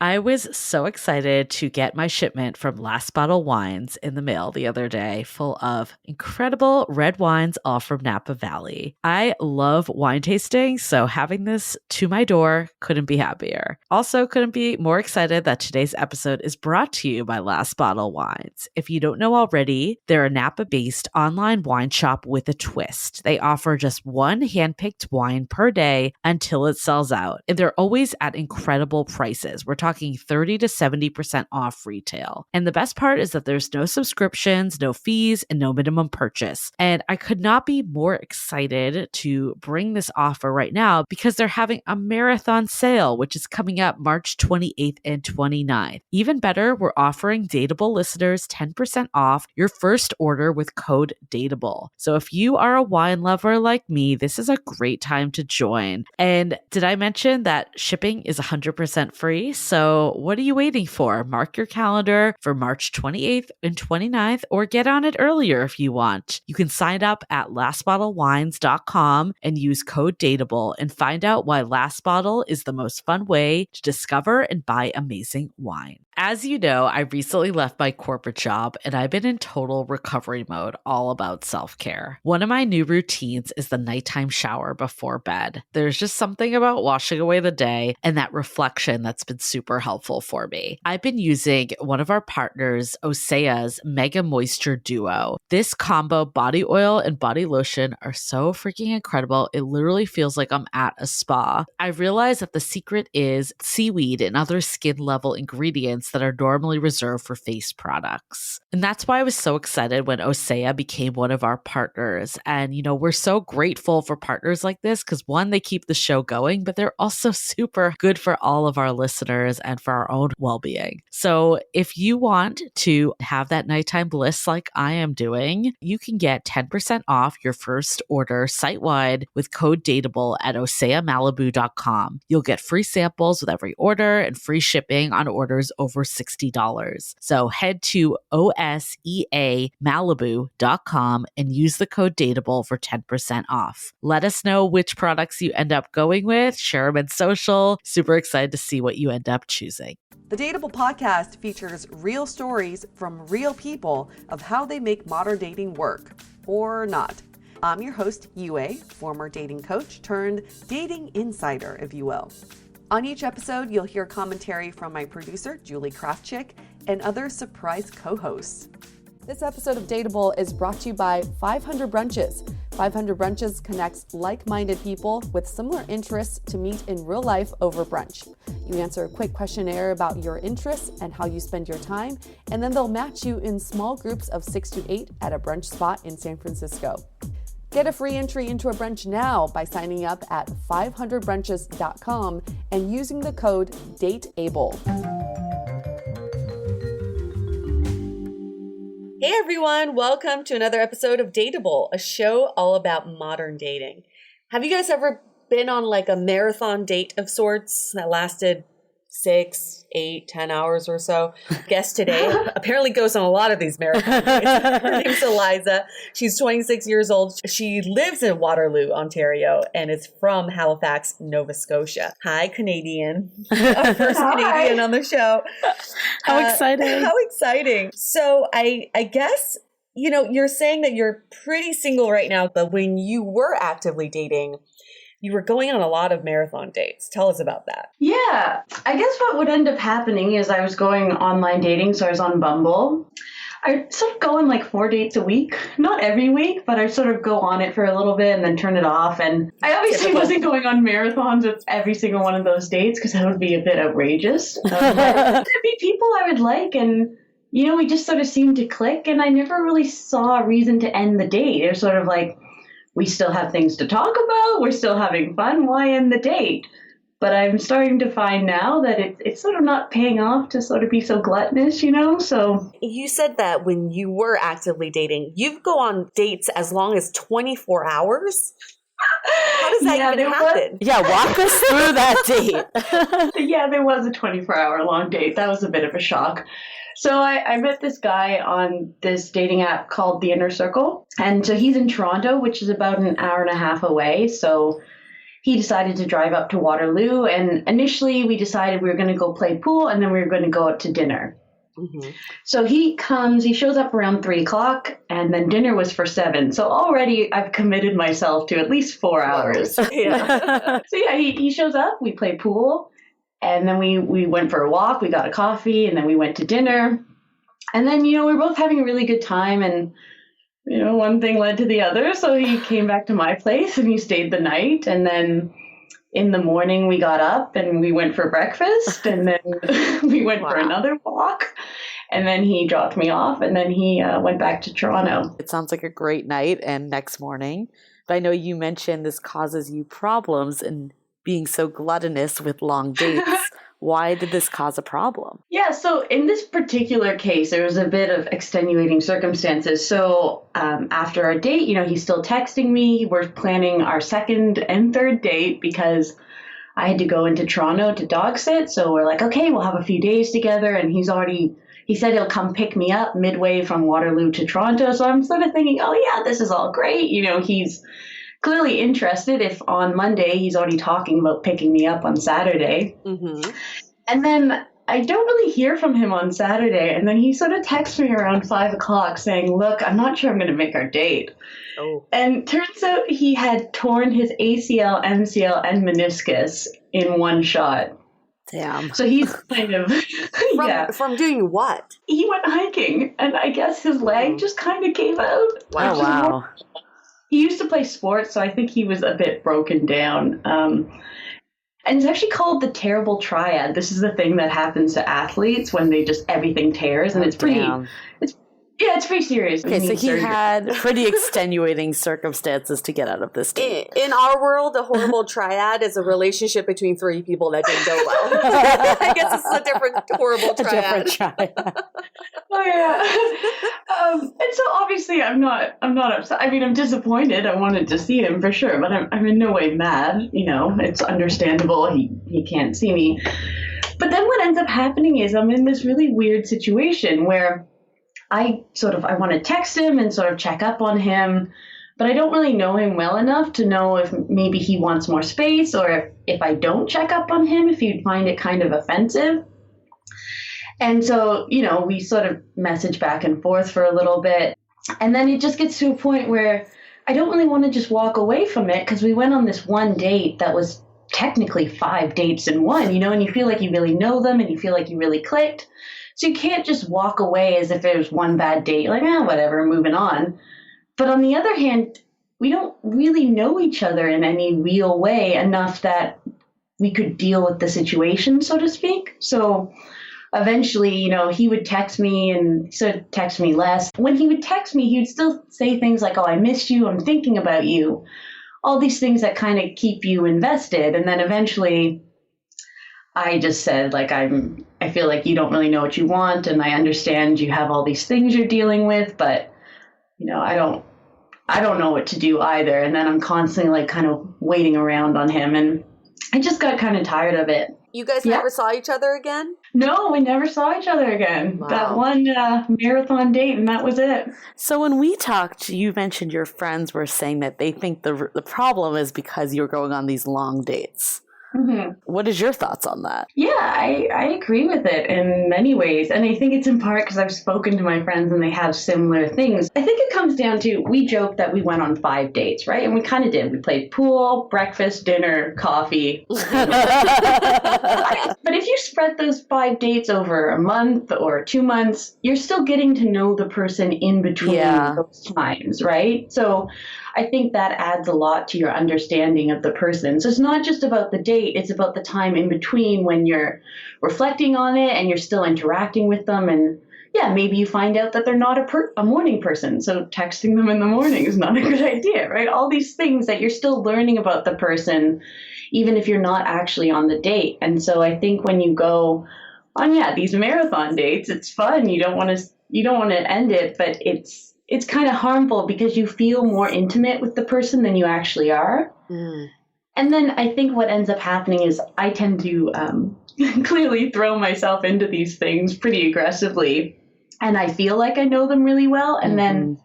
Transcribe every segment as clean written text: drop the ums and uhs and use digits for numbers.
I was so excited to get my shipment from Last Bottle Wines in the mail the other day, full of incredible red wines all from Napa Valley. I love wine tasting, so having this to my door couldn't be happier. Also, couldn't be more excited that today's episode is brought to you by Last Bottle Wines. If you don't know already, they're a Napa-based online wine shop with a twist. They offer just one handpicked wine per day until it sells out, and they're always at incredible prices. We're talking 30 to 70% off retail. And the best part is that there's no subscriptions, no fees, and no minimum purchase. And I could not be more excited to bring this offer right now because they're having a marathon sale, which is coming up March 28th and 29th. Even better, we're offering Dateable listeners 10% off your first order with code DATEABLE. So if you are a wine lover like me, this is a great time to join. And did I mention that shipping is 100% free? So what are you waiting for? Mark your calendar for March 28th and 29th, or get on it earlier if you want. You can sign up at lastbottlewines.com and use code DATEABLE and find out why Last Bottle is the most fun way to discover and buy amazing wine. As you know, I recently left my corporate job and I've been in total recovery mode, all about self-care. One of my new routines is the nighttime shower before bed. There's just something about washing away the day and that reflection that's been super helpful for me. I've been using one of our partners, Osea's Mega Moisture Duo. This combo body oil and body lotion are so freaking incredible. It literally feels like I'm at a spa. I realized that the secret is seaweed and other skin level ingredients that are normally reserved for face products. And that's why I was so excited when Osea became one of our partners. And, you know, we're so grateful for partners like this because one, they keep the show going, but they're also super good for all of our listeners and for our own well-being. So if you want to have that nighttime bliss like I am doing, you can get 10% off your first order site-wide with code DATEABLE at oseamalibu.com. You'll get free samples with every order and free shipping on orders over $60. So head to oseamalibu.com and use the code DATEABLE for 10% off. Let us know which products you end up going with. Share them in social. Super excited to see what you end up choosing. The Dateable podcast features real stories from real people of how they make modern dating work, or not. I'm your host, Yue, former dating coach turned dating insider, if you will. On each episode, you'll hear commentary from my producer, Julie Kraftchick, and other surprise co-hosts. This episode of Dateable is brought to you by 500 Brunches. 500 Brunches connects like-minded people with similar interests to meet in real life over brunch. You answer a quick questionnaire about your interests and how you spend your time, and then they'll match you in small groups of 6 to 8 at a brunch spot in San Francisco. Get a free entry into a brunch now by signing up at 500brunches.com and using the code DATEABLE. Hey everyone, welcome to another episode of Dateable, a show all about modern dating. Have you guys ever been on like a marathon date of sorts that lasted 6, 8, 10 hours or so? Guest today apparently goes on a lot of these marathon dates. Her name's Eliza. She's 26 years old. She lives in Waterloo, Ontario, and is from Halifax, Nova Scotia. Hi, Canadian. Our first Canadian on the show. How exciting. How exciting. So I guess, you know, you're saying that you're pretty single right now, but when you were actively dating, you were going on a lot of marathon dates. Tell us about that. Yeah, I guess what would end up happening is I was going online dating, so I was on Bumble. I sort of go on like 4 dates a week. Not every week, but I sort of go on it for a little bit and then turn it off. And I obviously wasn't going on marathons with every single one of those dates because that would be a bit outrageous. There'd be people I would like, and you know, we just sort of seemed to click, and I never really saw a reason to end the date. It was sort of like, we still have things to talk about. We're still having fun. Why end the date? But I'm starting to find now that it's sort of not paying off to sort of be so gluttonous, you know? So you said that when you were actively dating, you go on dates as long as 24 hours? How does that even happen? Yeah, walk us through that date. Yeah, there was a 24-hour long date. That was a bit of a shock. So I met this guy on this dating app called The Inner Circle. And so he's in Toronto, which is about an hour and a half away. So he decided to drive up to Waterloo. And initially we decided we were going to go play pool and then we were going to go out to dinner. Mm-hmm. So he shows up around 3:00 and then dinner was for 7. So already I've committed myself to at least 4 hours. Yeah. So yeah, he shows up, we play pool, and then we went for a walk, we got a coffee, and then we went to dinner. And then, we were both having a really good time, and one thing led to the other. So he came back to my place and he stayed the night, and then in the morning we got up and we went for breakfast, and then we went for another walk, and then he dropped me off, and then he went back to Toronto. It sounds like a great night and next morning. But I know you mentioned this causes you problems in being so gluttonous with long dates. Why did this cause a problem? Yeah, so in this particular case, there was a bit of extenuating circumstances. So after our date, he's still texting me. We're planning our second and third date because I had to go into Toronto to dog sit. So we're like, okay, we'll have a few days together. And he said he'll come pick me up midway from Waterloo to Toronto. So I'm sort of thinking, oh yeah, this is all great. He's clearly interested if on Monday he's already talking about picking me up on Saturday. Mm-hmm. And then I don't really hear from him on Saturday. And then he sort of texts me around 5:00 saying, look, I'm not sure I'm going to make our date. Oh. And turns out he had torn his ACL, MCL, and meniscus in one shot. Damn. So he's kind of... From doing what? He went hiking, and I guess his leg just kind of gave out. Wow. He used to play sports, so I think he was a bit broken down. And it's actually called the terrible triad. This is the thing that happens to athletes when everything tears, and it's pretty serious. Okay, so he had pretty extenuating circumstances to get out of this date. In our world, a horrible triad is a relationship between 3 people that didn't go well. I guess this is a different horrible triad. Oh yeah. And so obviously I'm not upset. I mean, I'm disappointed. I wanted to see him for sure, but I'm in no way mad. It's understandable. He can't see me. But then what ends up happening is I'm in this really weird situation where I want to text him and sort of check up on him, but I don't really know him well enough to know if maybe he wants more space, or if I don't check up on him, if he'd find it kind of offensive. And so, we sort of message back and forth for a little bit. And then it just gets to a point where I don't really want to just walk away from it, because we went on this one date that was technically 5 dates in one, and you feel like you really know them and you feel like you really clicked. So you can't just walk away as if it was one bad date, like, whatever, moving on. But on the other hand, we don't really know each other in any real way enough that we could deal with the situation, so to speak. So eventually, he would text me and sort of text me less. When he would text me, he would still say things like, oh, I missed you, I'm thinking about you. All these things that kind of keep you invested. And then eventually I just said, like, I feel like you don't really know what you want, and I understand you have all these things you're dealing with, but, I don't know what to do either. And then I'm constantly, like, kind of waiting around on him, and I just got kind of tired of it. You guys never saw each other again? No, we never saw each other again. Wow. That one marathon date, and that was it. So when we talked, you mentioned your friends were saying that they think the problem is because you're going on these long dates. Mm-hmm. What is your thoughts on that? Yeah, I agree with it in many ways. And I think it's in part because I've spoken to my friends and they have similar things. I think it comes down to, we joked that we went on 5 dates, right? And we kind of did. We played pool, breakfast, dinner, coffee. But if you spread those 5 dates over a month or 2 months, you're still getting to know the person in between those times, right? So I think that adds a lot to your understanding of the person. So it's not just about the date, it's about the time in between when you're reflecting on it and you're still interacting with them. And maybe you find out that they're not a morning person. So texting them in the morning is not a good idea, right? All these things that you're still learning about the person, even if you're not actually on the date. And so I think when you go on, these marathon dates, it's fun. You don't want to end it, but it's kind of harmful because you feel more intimate with the person than you actually are. Mm. And then I think what ends up happening is I tend to clearly throw myself into these things pretty aggressively. And I feel like I know them really well. And then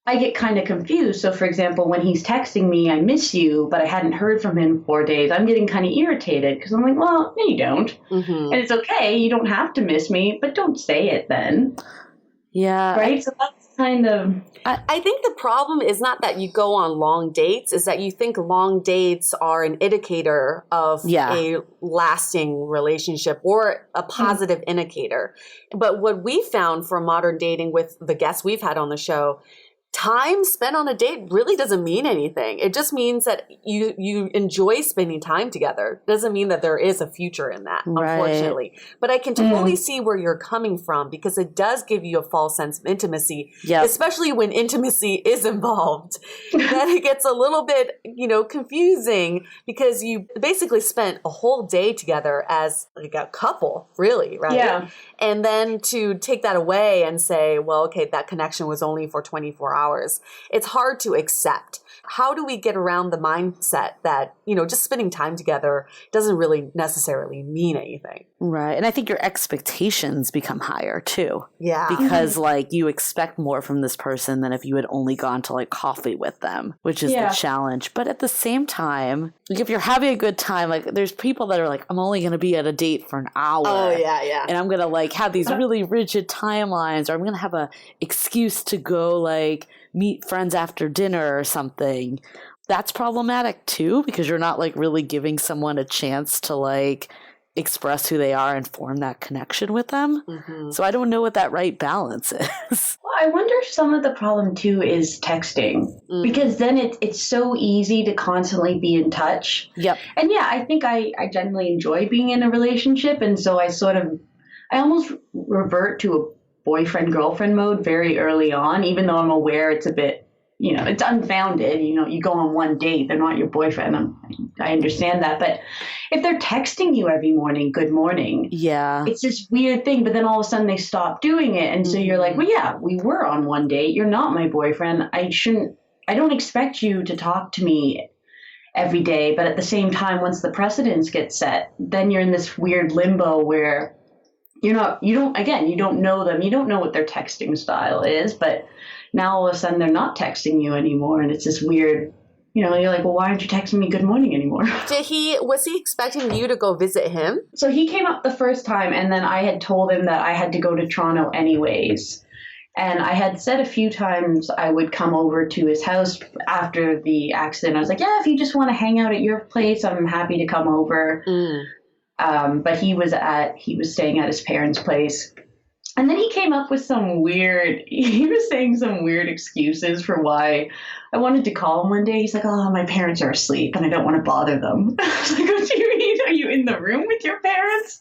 I get kind of confused. So, for example, when he's texting me, I miss you, but I hadn't heard from him in 4 days, I'm getting kind of irritated because I'm like, well, no, you don't. Mm-hmm. And it's okay. You don't have to miss me, but don't say it then. Yeah. Right? So that's kind of... I think the problem is not that you go on long dates, is that you think long dates are an indicator of a lasting relationship or a positive indicator. But what we found for modern dating with the guests we've had on the show, time spent on a date really doesn't mean anything. It just means that you enjoy spending time together. It doesn't mean that there is a future in that, unfortunately. But I can totally see where you're coming from, because it does give you a false sense of intimacy, especially when intimacy is involved. Then it gets a little bit, confusing, because you basically spent a whole day together as like a couple, really, right? Yeah. And then to take that away and say, well, okay, that connection was only for 24 hours. It's hard to accept. How do we get around the mindset that, just spending time together doesn't really necessarily mean anything? Right. And I think your expectations become higher too. Yeah. Because you expect more from this person than if you had only gone to coffee with them, which is the challenge. But at the same time, if you're having a good time, there's people that are I'm only going to be at a date for an hour. Oh, yeah. And I'm going to have these really rigid timelines, or I'm going to have a excuse to go meet friends after dinner or something. That's problematic too, because you're not really giving someone a chance to express who they are and form that connection with them. Mm-hmm. So I don't know what that right balance is. Well, I wonder if some of the problem too is texting, because then it's so easy to constantly be in touch. Yep. And I think I generally enjoy being in a relationship, and so I almost revert to a boyfriend-girlfriend mode very early on, even though I'm aware it's a bit, it's unfounded. You go on one date, they're not your boyfriend. I understand that. But if they're texting you every morning, good morning, it's this weird thing. But then all of a sudden they stop doing it. And so you're like, well, yeah, we were on one date. You're not my boyfriend. I don't expect you to talk to me every day. But at the same time, once the precedents get set, then you're in this weird limbo where you don't know them. You don't know what their texting style is, but now all of a sudden they're not texting you anymore. And it's this weird, you're like, well, why aren't you texting me good morning anymore? Was he expecting you to go visit him? So he came up the first time, and then I had told him that I had to go to Toronto anyways. And I had said a few times I would come over to his house after the accident. I was like, yeah, if you just want to hang out at your place, I'm happy to come over. But he was staying at his parents' place. And then he came up with he was saying some weird excuses for why I wanted to call him one day. He's like, oh, my parents are asleep and I don't want to bother them. I was like, what do you mean? Are you in the room with your parents?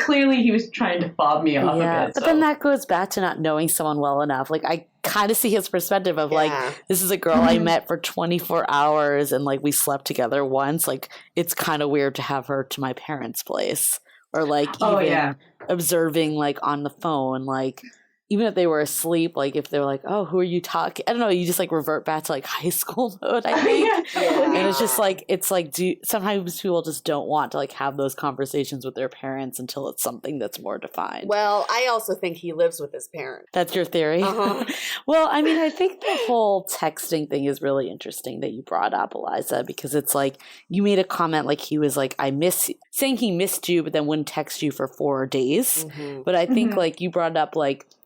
Clearly he was trying to fob me off a bit. But then that goes back to not knowing someone well enough. I kind of see his perspective of this is a girl I met for 24 hours and we slept together once. It's kind of weird to have her to my parents' place, or observing on the phone, even if they were asleep, if they're oh, who are you talking? I don't know. You just revert back to high school mode, I think. And it's just sometimes people just don't want to have those conversations with their parents until it's something that's more defined. Well, I also think he lives with his parents. That's your theory? Uh-huh. Well, I mean, I think the whole texting thing is really interesting that you brought up, Eliza, because it's you made a comment he was I miss you, saying he missed you, but then wouldn't text you for 4 days. Mm-hmm. But I think you brought up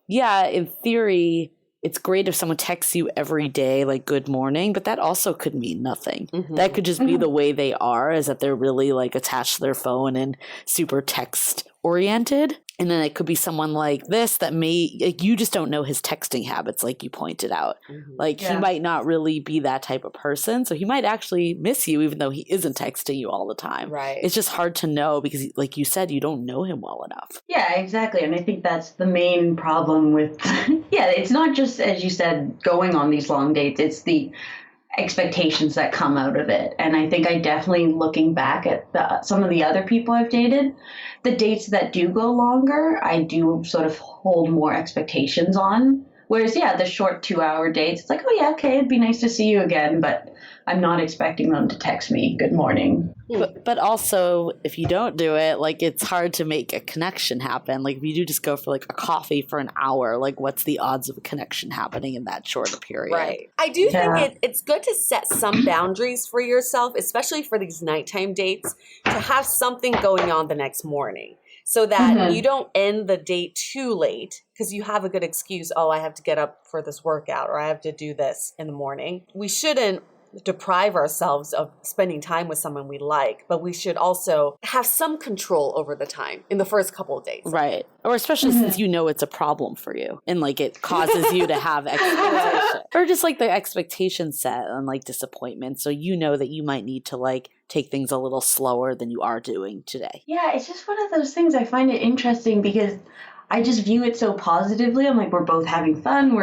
yeah, in theory, it's great if someone texts you every day, good morning, but that also could mean nothing. Mm-hmm. That could just be the way they are, is that they're really attached to their phone and super text oriented. And then it could be someone like this that you just don't know his texting habits, like you pointed out. Mm-hmm. He might not really be that type of person. So he might actually miss you, even though he isn't texting you all the time. Right. It's just hard to know because, like you said, you don't know him well enough. Yeah, exactly. And I think that's the main problem with, it's not just, as you said, going on these long dates. It's the expectations that come out of it. And I think I definitely, looking back at some of the other people I've dated, the dates that do go longer, I do sort of hold more expectations on Whereas, yeah, the short 2-hour dates, it's like, oh, yeah, okay, it'd be nice to see you again, but I'm not expecting them to text me, good morning. But also, if you don't do it, like, it's hard to make a connection happen. Like, if you do just go for, like, a coffee for an hour, like, what's the odds of a connection happening in that shorter period? Right. I do think it's good to set some boundaries for yourself, especially for these nighttime dates, to have something going on the next morning so that you don't end the date too late because you have a good excuse. Oh, I have to get up for this workout, or I have to do this in the morning. We shouldn't deprive ourselves of spending time with someone we like, but we should also have some control over the time in the first couple of days. Right. Or especially since you know it's a problem for you and like it causes you to have expectation or just like the expectation set and like disappointment. So you know that you might need to like take things a little slower than you are doing today. Yeah, it's just one of those things. I find it interesting because I just view it so positively. I'm like, we're both having fun.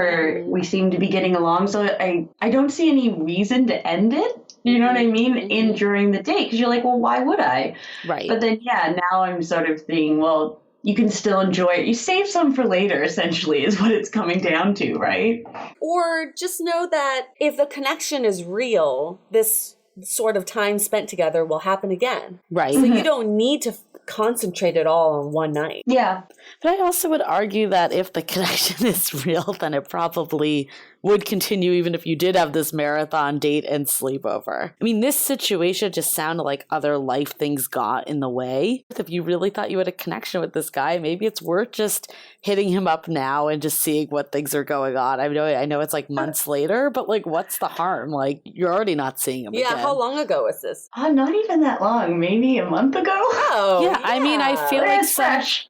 We seem to be getting along. So I don't see any reason to end it. You know what I mean? In during the day. Because you're like, well, why would I? Right. But then, yeah, now I'm sort of thinking, well, you can still enjoy it. You save some for later, essentially, is what it's coming down to, right? Or just know that if the connection is real, this sort of time spent together will happen again. Right. So you don't need to concentrate it all on one night. Yeah. But I also would argue that if the connection is real, then it probably would continue even if you did have this marathon date and sleepover. I mean, this situation just sounded like other life things got in the way. If you really thought you had a connection with this guy, maybe it's worth just hitting him up now and just seeing what things are going on. I know it's like months later, but like, what's the harm? Like, you're already not seeing him again. How long ago was this? Not even that long. Maybe a month ago. Oh, yeah. I mean, I feel like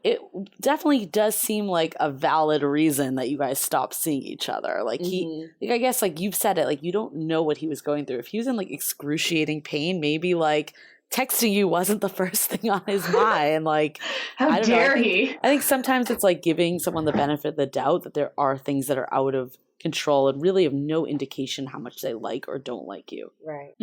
it definitely does seem like a valid reason that you guys stopped seeing each other. Like I guess like you've said it, like you don't know what he was going through. If he was in like excruciating pain, maybe like texting you wasn't the first thing on his mind. Like, how dare he? I think sometimes it's like giving someone the benefit of the doubt that there are things that are out of control and really have no indication how much they like or don't like you. Right.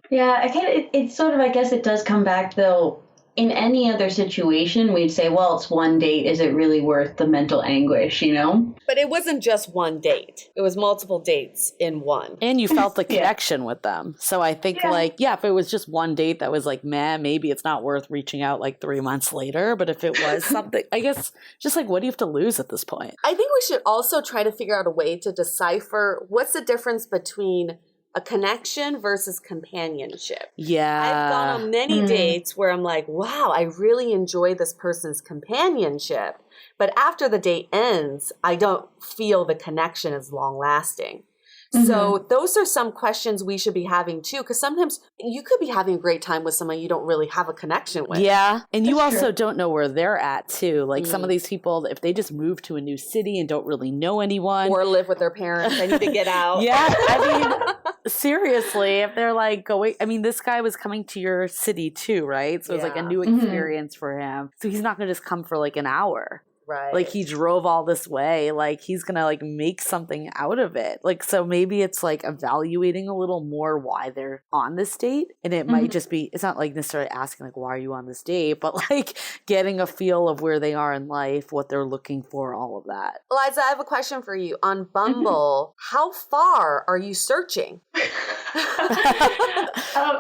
Yeah, it's sort of, I guess it does come back though. In any other situation, we'd say, well, it's one date. Is it really worth the mental anguish, you know? But it wasn't just one date. It was multiple dates in one. And you felt the connection with them. So I think if it was just one date that was like, maybe it's not worth reaching out like 3 months later. But if it was something, I guess, just like, what do you have to lose at this point? I think we should also try to figure out a way to decipher what's the difference between a connection versus companionship. Yeah. I've gone on many dates where I'm like, wow, I really enjoy this person's companionship. But after the date ends, I don't feel the connection is long lasting. So those are some questions we should be having too, because sometimes you could be having a great time with someone you don't really have a connection with. Yeah. And you also don't know where they're at too. Like some of these people, if they just move to a new city and don't really know anyone. Or live with their parents, they need to get out. Yeah. I mean, seriously, if they're like going, I mean, this guy was coming to your city too, right? So it's like a new experience for him. So he's not going to just come for like an hour. Right. Like he drove all this way, like he's gonna like make something out of it. Like, so maybe it's like evaluating a little more why they're on this date. And it might just be, it's not like necessarily asking like, why are you on this date? But like getting a feel of where they are in life, what they're looking for, all of that. Eliza, I have a question for you. On Bumble, how far are you searching?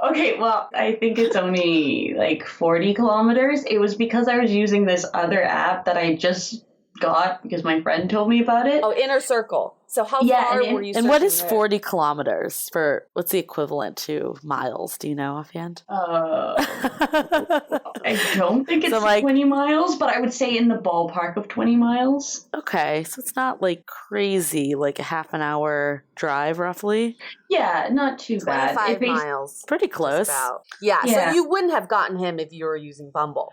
Okay, well, I think it's only like 40 kilometers. It was because I was using this other app that I just got because my friend told me about it. Oh, Inner Circle. So how far were you searching? And what is there? 40 kilometers for, what's the equivalent to miles? Do you know offhand? I don't think it's so like, 20 miles, but I would say in the ballpark of 20 miles. Okay, so it's not like crazy, like a half an hour drive roughly? Yeah, not too bad. 25 miles. Pretty close. Yeah, so you wouldn't have gotten him if you were using Bumble.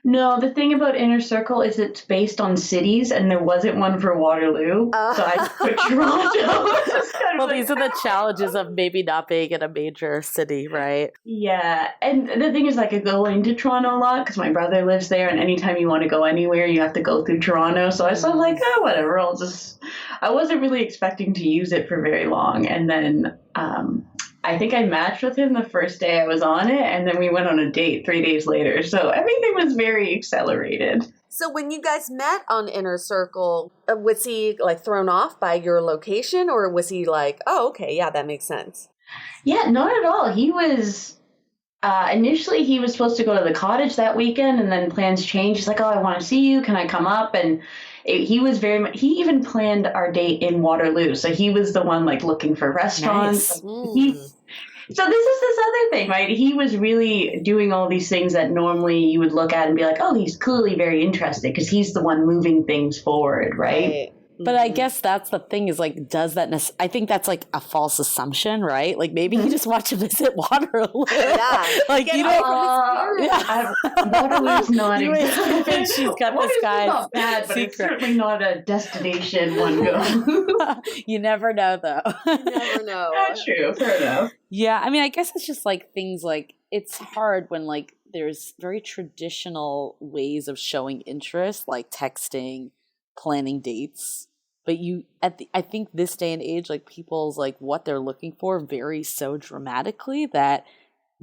No, the thing about Inner Circle is it's based on cities, and there wasn't one for Waterloo, so I put Toronto. Well, these are the challenges of maybe not being in a major city, right? Yeah, and the thing is, like, I go into Toronto a lot because my brother lives there, and anytime you want to go anywhere, you have to go through Toronto. So I was sort of like, whatever, I wasn't really expecting to use it for very long, and then I think I matched with him the first day I was on it, and then we went on a date 3 days later. So everything was very accelerated. So when you guys met on Inner Circle, was he like thrown off by your location, or was he like, oh, okay, yeah, that makes sense? Yeah, not at all. He was, initially he was supposed to go to the cottage that weekend, and then plans changed. He's like, oh, I want to see you. Can I come up? And he was very much, he even planned our date in Waterloo. So he was the one like looking for restaurants. Nice. So this is this other thing, right? He was really doing all these things that normally you would look at and be like, oh, he's clearly very interested because he's the one moving things forward, right? But I guess that's the thing is like, does that, I think that's like a false assumption, right? Like maybe he just wants to visit Waterloo. Yeah. Like, you know, Waterloo's not exactly. She's got this guy's not bad, but secret. It's certainly not a destination one go. You never know, though. You never know. That's true. Fair enough. Yeah. I mean, I guess it's just like things like, it's hard when like there's very traditional ways of showing interest, like texting, planning dates, but I think this day and age, like people's like what they're looking for varies so dramatically that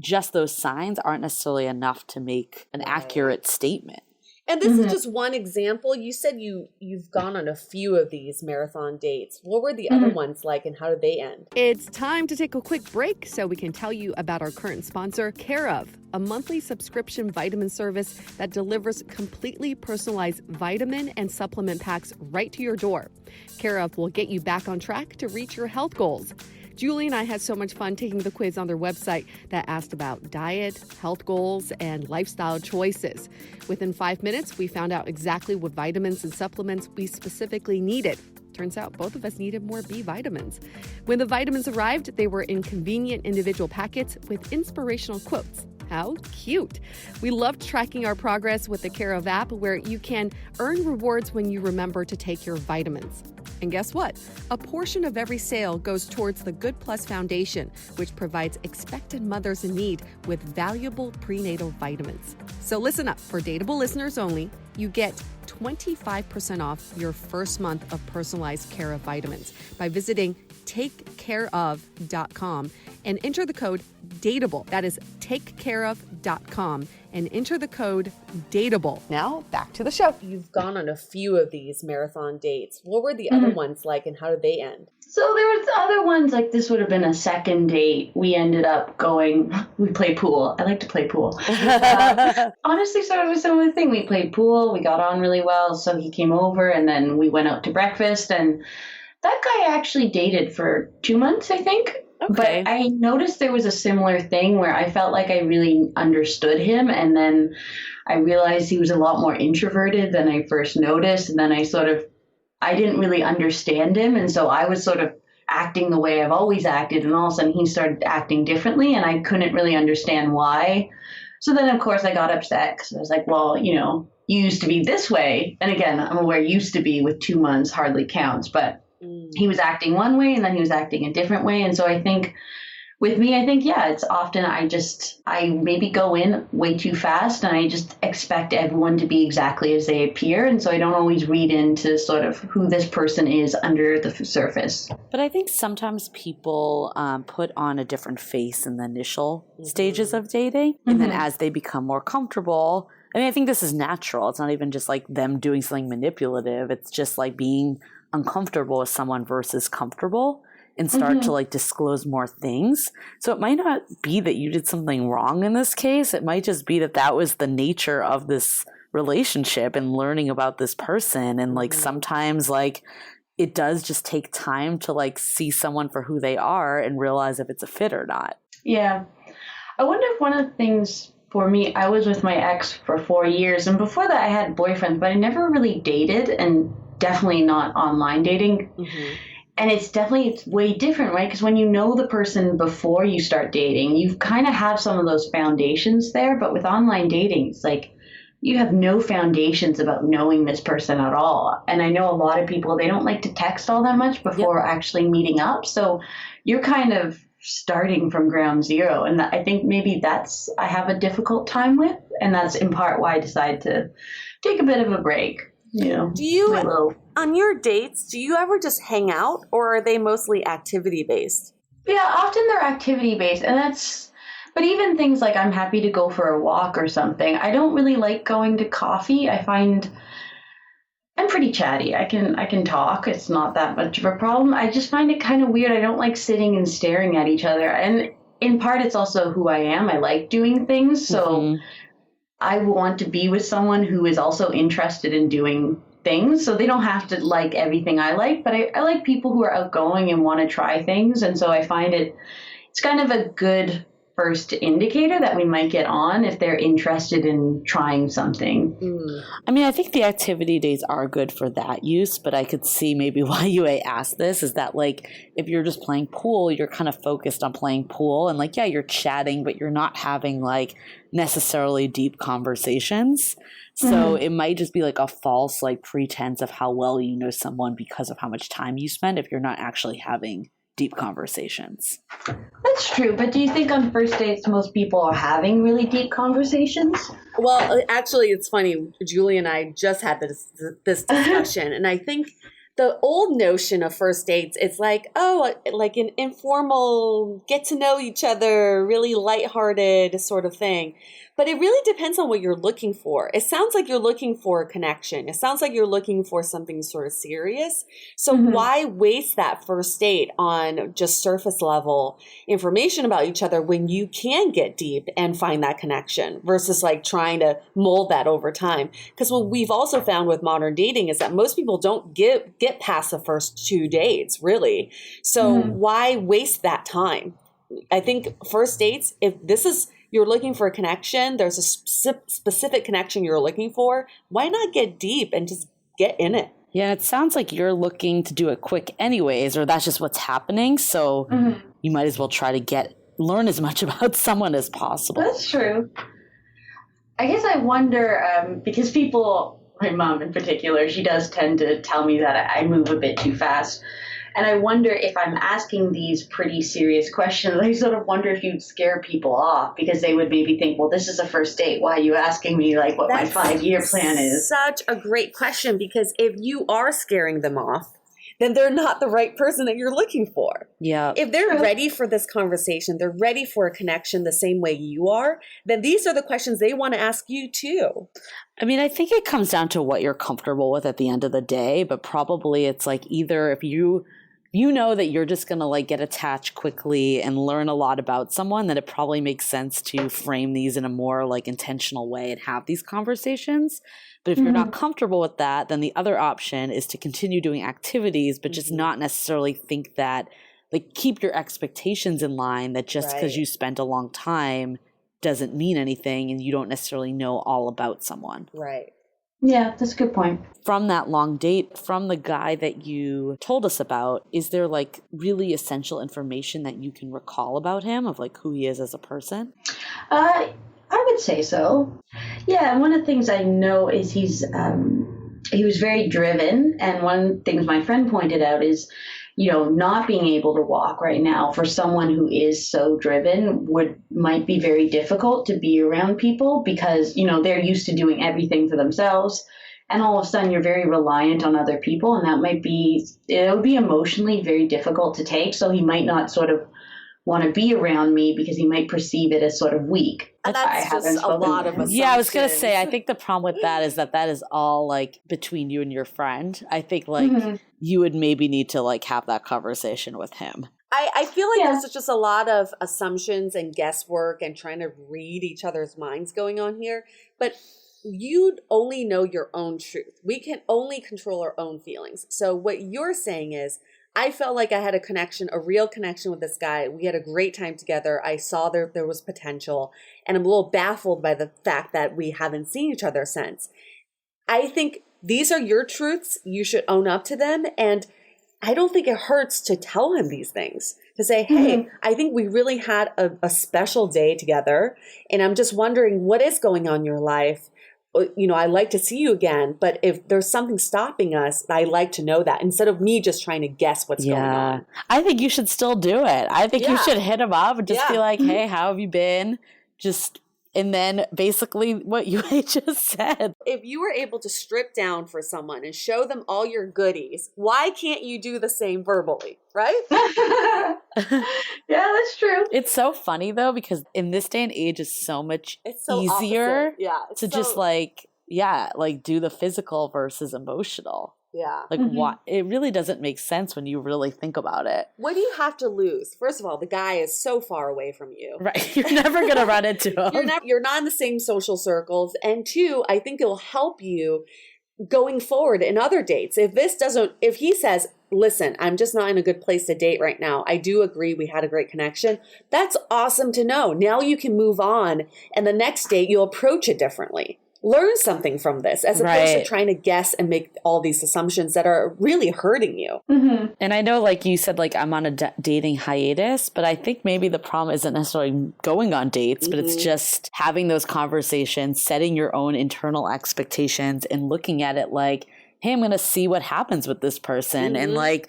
just those signs aren't necessarily enough to make an accurate statement. And this is just one example. You said you've gone on a few of these marathon dates. What were the other ones like, and how did they end? It's time to take a quick break so we can tell you about our current sponsor, Care of, a monthly subscription vitamin service that delivers completely personalized vitamin and supplement packs right to your door. Care of will get you back on track to reach your health goals. Julie and I had so much fun taking the quiz on their website that asked about diet, health goals, and lifestyle choices. Within 5 minutes, we found out exactly what vitamins and supplements we specifically needed. Turns out both of us needed more B vitamins. When the vitamins arrived, they were in convenient individual packets with inspirational quotes. How cute. We loved tracking our progress with the Care of app, where you can earn rewards when you remember to take your vitamins. And guess what? A portion of every sale goes towards the Good Plus Foundation, which provides expectant mothers in need with valuable prenatal vitamins. So listen up, for Dateable listeners only, you get 25% off your first month of personalized Care of vitamins by visiting takecareof.com and enter the code DATEABLE. That is takecareof.com and enter the code DATEABLE. Now back to the show. You've gone on a few of these marathon dates. What were the other ones like, and how did they end? So there was other ones, like this would have been a second date. We ended up going, we played pool. I like to play pool. Honestly, sort of a similar thing. We played pool. We got on really well. So he came over and then we went out to breakfast. And that guy actually dated for 2 months, I think. Okay. But I noticed there was a similar thing where I felt like I really understood him. And then I realized he was a lot more introverted than I first noticed. And then I didn't really understand him. And so I was sort of acting the way I've always acted. And all of a sudden he started acting differently and I couldn't really understand why. So then, of course, I got upset because I was like, well, you used to be this way. And again, I'm aware used to be with 2 months hardly counts. But he was acting one way and then he was acting a different way. And so I think with me, it's often I maybe go in way too fast and I just expect everyone to be exactly as they appear. And so I don't always read into sort of who this person is under the surface. But I think sometimes people put on a different face in the initial stages of dating. And then as they become more comfortable, I mean, I think this is natural. It's not even just like them doing something manipulative. It's just like being uncomfortable with someone versus comfortable and start to like disclose more things. So it might not be that you did something wrong in this case. It might just be that was the nature of this relationship and learning about this person. And like sometimes like it does just take time to like see someone for who they are and realize if it's a fit or not. Yeah. I wonder if one of the things for me, I was with my ex for 4 years. And before that I had boyfriends, but I never really dated, and definitely not online dating. And it's way different, right? Because when you know the person before you start dating, you kind of have some of those foundations there. But with online dating, it's like you have no foundations about knowing this person at all. And I know a lot of people, they don't like to text all that much before actually meeting up. So you're kind of starting from ground zero. And I think maybe I have a difficult time with. And that's in part why I decided to take a bit of a break. Do you, on your dates, do you ever just hang out, or are they mostly activity based? Yeah, often they're activity based, and but even things like I'm happy to go for a walk or something. I don't really like going to coffee. I find I'm pretty chatty. I can talk. It's not that much of a problem. I just find it kind of weird. I don't like sitting and staring at each other. And in part it's also who I am. I like doing things, so I want to be with someone who is also interested in doing things. So they don't have to like everything I like, but I like people who are outgoing and want to try things. And so I find it's kind of a good first indicator that we might get on if they're interested in trying something. I mean, I think the activity days are good for that use, but I could see maybe why UA asked this is that, like, if you're just playing pool, you're kind of focused on playing pool and, like, yeah, you're chatting, but you're not having, like, necessarily deep conversations. So it might just be like a false, like, pretense of how well you know someone because of how much time you spend if you're not actually having deep conversations. That's true, but do you think on first dates most people are having really deep conversations? Well, actually, it's funny. Julie and I just had this discussion, and I think the old notion of first dates, it's like, oh, like an informal, get to know each other, really lighthearted sort of thing. But it really depends on what you're looking for. It sounds like you're looking for a connection. It sounds like you're looking for something sort of serious. So why waste that first date on just surface level information about each other when you can get deep and find that connection versus like trying to mold that over time? Because what we've also found with modern dating is that most people don't get past the first 2 dates, really. So why waste that time? I think first dates, if this is, you're looking for a connection, there's a specific connection you're looking for, why not get deep and just get in it? Yeah, it sounds like you're looking to do it quick anyways, or that's just what's happening. So you might as well try to learn as much about someone as possible. That's true. I guess I wonder, because people, my mom in particular, she does tend to tell me that I move a bit too fast. And I wonder if I'm asking these pretty serious questions, I sort of wonder if you'd scare people off because they would maybe think, well, this is a first date. Why are you asking me like what my 5-year plan is? Such a great question, because if you are scaring them off, then they're not the right person that you're looking for. Yeah. If they're ready for this conversation, they're ready for a connection the same way you are, then these are the questions they want to ask you too. I mean, I think it comes down to what you're comfortable with at the end of the day, but probably it's like either if you know that you're just going to like get attached quickly and learn a lot about someone, then it probably makes sense to frame these in a more like intentional way and have these conversations. But if you're not comfortable with that, then the other option is to continue doing activities, but just not necessarily think that, like, keep your expectations in line that just because you spent a long time doesn't mean anything and you don't necessarily know all about someone. Right. Yeah, that's a good point. From that long date, from the guy that you told us about, is there like really essential information that you can recall about him, of like who he is as a person? I would say so. Yeah, and one of the things I know is he was very driven, and one of the things my friend pointed out is, not being able to walk right now for someone who is so driven might be very difficult to be around people because, they're used to doing everything for themselves. And all of a sudden you're very reliant on other people. And it would be emotionally very difficult to take. So he might not sort of want to be around me because he might perceive it as sort of weak. And that's just a lot of assumptions. Yeah, I was going to say, I think the problem with that is that is all like between you and your friend. I think like you would maybe need to like have that conversation with him. I feel like there's just a lot of assumptions and guesswork and trying to read each other's minds going on here. But you only know your own truth. We can only control our own feelings. So what you're saying is, I felt like I had a real connection with this guy. We had a great time together. I saw there was potential. And I'm a little baffled by the fact that we haven't seen each other since. I think these are your truths. You should own up to them. And I don't think it hurts to tell him these things. To say, hey, I think we really had a special day together. And I'm just wondering what is going on in your life. I'd like to see you again, but if there's something stopping us, I'd like to know that instead of me just trying to guess what's going on. I think you should still do it. I think you should hit him up and just be like, hey, how have you been? Just And then basically what you just said. If you were able to strip down for someone and show them all your goodies, why can't you do the same verbally, right? Yeah, that's true. It's so funny though, because in this day and age it's so much easier to just like do the physical versus emotional. Yeah. Like what? It really doesn't make sense when you really think about it. What do you have to lose? First of all, the guy is so far away from you. Right. You're never going to run into him. You're not in the same social circles. And two, I think it'll help you going forward in other dates. If he says, listen, I'm just not in a good place to date right now. I do agree we had a great connection. That's awesome to know. Now you can move on. And the next date, you'll approach it differently. Learn something from this as opposed to trying to guess and make all these assumptions that are really hurting you. Mm-hmm. And I know, like you said, like I'm on a dating hiatus, but I think maybe the problem isn't necessarily going on dates, but it's just having those conversations, setting your own internal expectations and looking at it like, hey, I'm going to see what happens with this person. And like,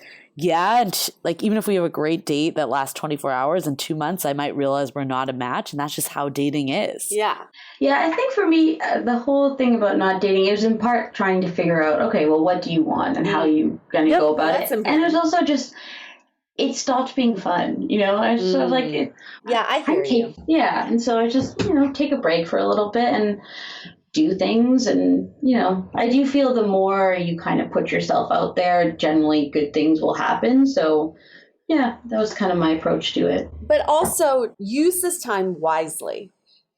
like even if we have a great date that lasts 24 hours, in 2 months, I might realize we're not a match. And that's just how dating is. Yeah. Yeah, I think for me, the whole thing about not dating is in part trying to figure out, okay, well, what do you want and how are you going to go about it? Important. And it's also just, it stopped being fun, you know? I just like it. Yeah, I hear you. Yeah, and so I just, take a break for a little bit and do things. And, I do feel the more you kind of put yourself out there, generally good things will happen. So, yeah, that was kind of my approach to it. But also use this time wisely.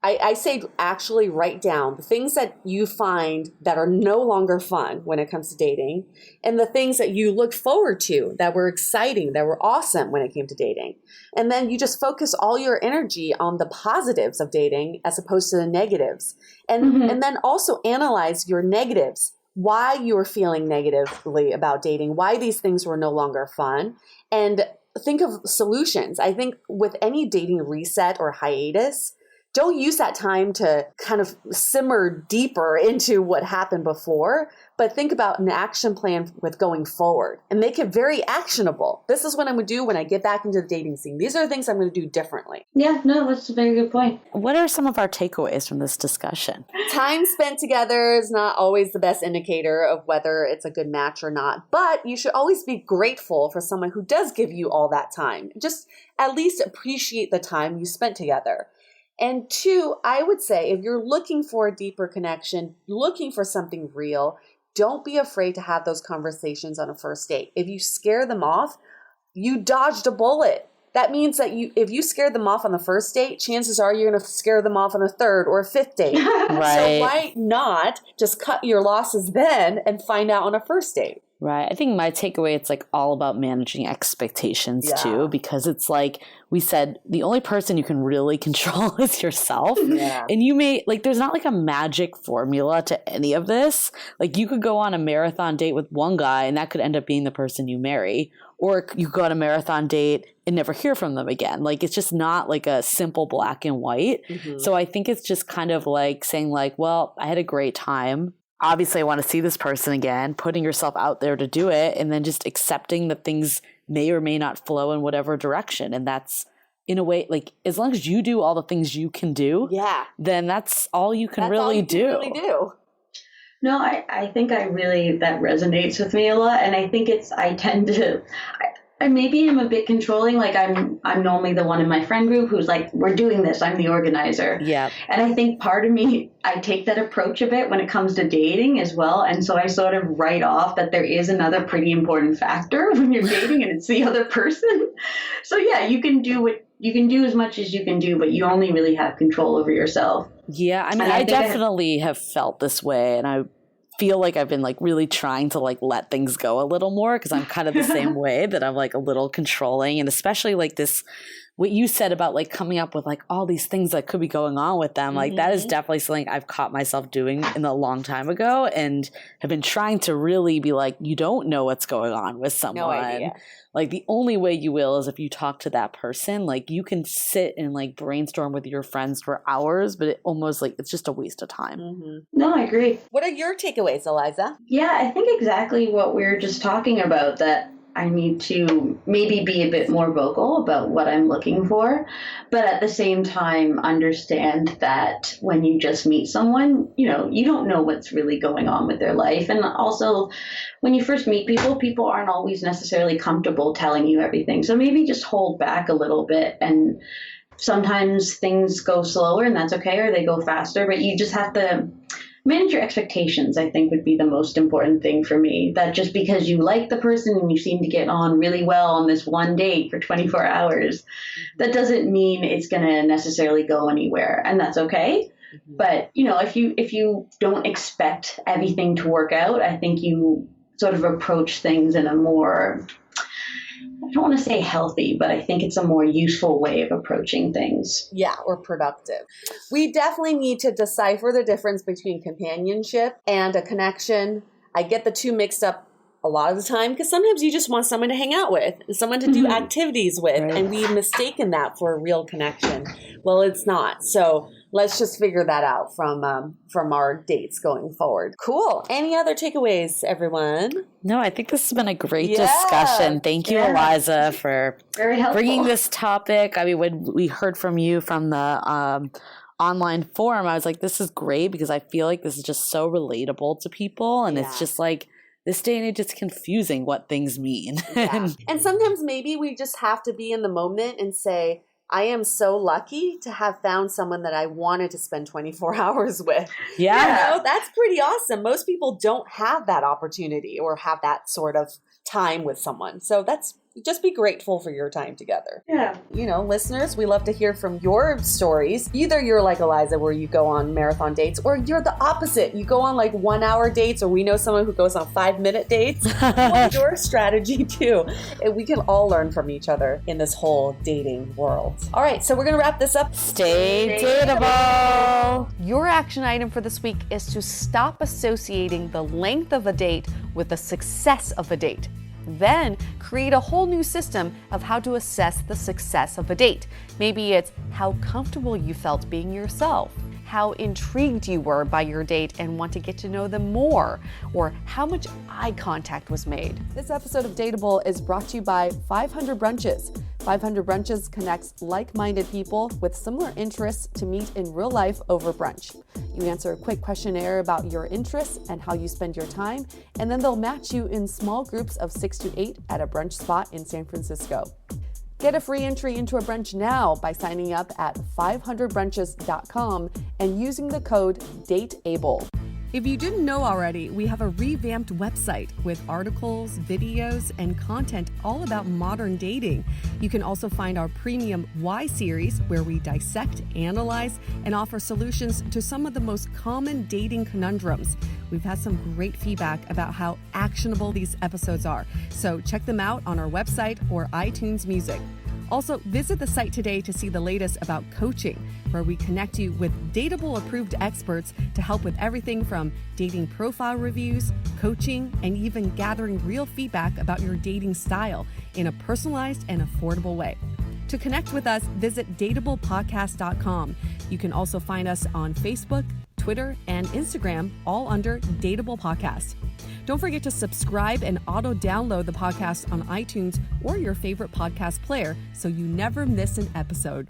I say actually write down the things that you find that are no longer fun when it comes to dating and the things that you look forward to that were exciting, that were awesome when it came to dating. And then you just focus all your energy on the positives of dating as opposed to the negatives. And then also analyze your negatives, why you were feeling negatively about dating, why these things were no longer fun, and think of solutions. I think with any dating reset or hiatus, don't use that time to kind of simmer deeper into what happened before, but think about an action plan with going forward and make it very actionable. This is what I'm going to do when I get back into the dating scene. These are the things I'm going to do differently. Yeah, no, that's a very good point. What are some of our takeaways from this discussion? Time spent together is not always the best indicator of whether it's a good match or not, but you should always be grateful for someone who does give you all that time. Just at least appreciate the time you spent together. And two, I would say if you're looking for a deeper connection, looking for something real, don't be afraid to have those conversations on a first date. If you scare them off, you dodged a bullet. That means that if you scared them off on the first date, chances are you're going to scare them off on a third or a fifth date. Right. So why not just cut your losses then and find out on a first date? Right. I think my takeaway, it's like all about managing expectations too, because it's like we said, the only person you can really control is yourself. Yeah. And you may there's not like a magic formula to any of this. Like you could go on a marathon date with one guy and that could end up being the person you marry, or you go on a marathon date and never hear from them again. Like it's just not like a simple black and white. So I think it's just kind of like saying like, well, I had a great time. Obviously, I want to see this person again, putting yourself out there to do it, and then just accepting that things may or may not flow in whatever direction. And that's, in a way, like, as long as you do all the things you can do, then that's all you can really do. No, I think that resonates with me a lot. And I think I maybe am a bit controlling. Like I'm normally the one in my friend group who's like, we're doing this. I'm the organizer. Yeah. And I think part of me, I take that approach a bit when it comes to dating as well. And so I sort of write off that there is another pretty important factor when you're dating and it's the other person. So yeah, you can do as much as you can do, but you only really have control over yourself. Yeah. I mean, I definitely have felt this way, and I feel like I've been like really trying to like let things go a little more, because I'm kind of the same way, that I'm like a little controlling. And especially like this, what you said about like coming up with like all these things that could be going on with them, like that is definitely something I've caught myself doing in a long time ago, and have been trying to really be like, you don't know what's going on with someone. No idea. Like the only way you will is if you talk to that person. Like you can sit and like brainstorm with your friends for hours, but it almost like it's just a waste of time. No, I agree. What are your takeaways, Eliza? Yeah, I think exactly what we were just talking about, that I need to maybe be a bit more vocal about what I'm looking for, but at the same time understand that when you just meet someone, you don't know what's really going on with their life. And also, when you first meet people, people aren't always necessarily comfortable telling you everything. So maybe just hold back a little bit, and sometimes things go slower and that's okay, or they go faster, but you just have to manage your expectations, I think, would be the most important thing for me. That just because you like the person and you seem to get on really well on this one date for 24 hours, that doesn't mean it's going to necessarily go anywhere, and that's okay. But, if you don't expect everything to work out, I think you sort of approach things in a more, I don't want to say healthy, but I think it's a more useful way of approaching things. Yeah, or productive. We definitely need to decipher the difference between companionship and a connection. I get the two mixed up a lot of the time because sometimes you just want someone to hang out with, someone to do activities with, and we've mistaken that for a real connection. Well, it's not. So let's just figure that out from our dates going forward. Cool. Any other takeaways, everyone? No, I think this has been a great discussion. Thank you, Eliza, for bringing this topic. I mean, when we heard from you from the online forum, I was like, this is great because I feel like this is just so relatable to people. And it's just like, this day and age, it's confusing what things mean. And sometimes maybe we just have to be in the moment and say, I am so lucky to have found someone that I wanted to spend 24 hours with. Yeah. That's pretty awesome. Most people don't have that opportunity or have that sort of time with someone. So just be grateful for your time together. Yeah. Listeners, we love to hear from your stories. Either you're like Eliza, where you go on marathon dates, or you're the opposite. You go on like 1 hour dates, or we know someone who goes on 5-minute dates. What's your strategy too? And we can all learn from each other in this whole dating world. All right, so we're going to wrap this up. Stay dateable. Your action item for this week is to stop associating the length of a date with the success of a date. Then create a whole new system of how to assess the success of a date. Maybe it's how comfortable you felt being yourself, how intrigued you were by your date and want to get to know them more, or how much eye contact was made. This episode of Dateable is brought to you by 500 Brunches. 500 Brunches connects like-minded people with similar interests to meet in real life over brunch. You answer a quick questionnaire about your interests and how you spend your time, and then they'll match you in small groups of 6 to 8 at a brunch spot in San Francisco. Get a free entry into a brunch now by signing up at 500brunches.com and using the code DATEABLE. If you didn't know already, we have a revamped website with articles, videos, and content all about modern dating. You can also find our premium Why series, where we dissect, analyze, and offer solutions to some of the most common dating conundrums. We've had some great feedback about how actionable these episodes are, so check them out on our website or iTunes Music. Also, visit the site today to see the latest about coaching, where we connect you with Dateable-approved experts to help with everything from dating profile reviews, coaching, and even gathering real feedback about your dating style in a personalized and affordable way. To connect with us, visit dateablepodcast.com. You can also find us on Facebook, Twitter, and Instagram, all under Dateable Podcast. Don't forget to subscribe and auto-download the podcast on iTunes or your favorite podcast player so you never miss an episode.